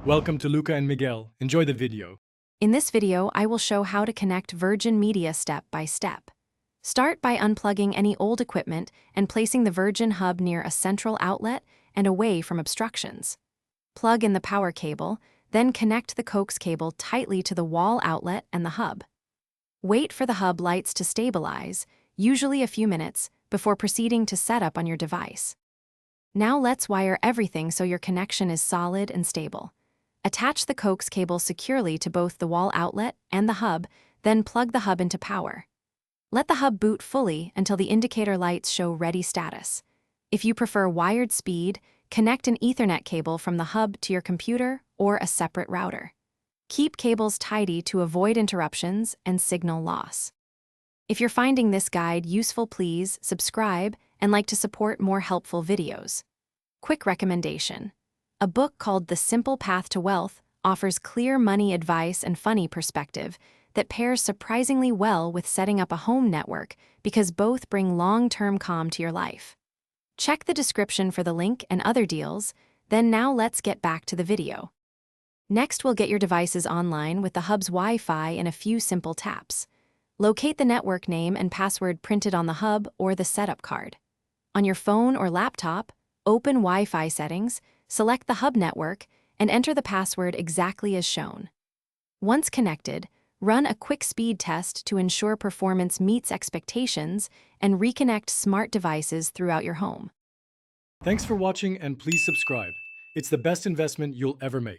Welcome to Luca and Miguel. Enjoy the video. In this video, I will show how to connect Virgin Media step by step. Start by unplugging any old equipment and placing the Virgin hub near a central outlet and away from obstructions. Plug in the power cable, then connect the coax cable tightly to the wall outlet and the hub. Wait for the hub lights to stabilize, usually a few minutes, before proceeding to setup on your device. Now let's wire everything so your connection is solid and stable. Attach the coax cable securely to both the wall outlet and the hub, then plug the hub into power. Let the hub boot fully until the indicator lights show ready status. If you prefer wired speed, connect an Ethernet cable from the hub to your computer or a separate router. Keep cables tidy to avoid interruptions and signal loss. If you're finding this guide useful, please subscribe and like to support more helpful videos. Quick recommendation. A book called The Simple Path to Wealth offers clear money advice and funny perspective that pairs surprisingly well with setting up a home network because both bring long-term calm to your life. Check the description for the link and other deals, then now let's get back to the video. Next, we'll get your devices online with the hub's Wi-Fi in a few simple taps. Locate the network name and password printed on the hub or the setup card. On your phone or laptop, open Wi-Fi settings, select the hub network, and enter the password exactly as shown. Once connected, run a quick speed test to ensure performance meets expectations and reconnect smart devices throughout your home. Thanks for watching and please subscribe. It's the best investment you'll ever make.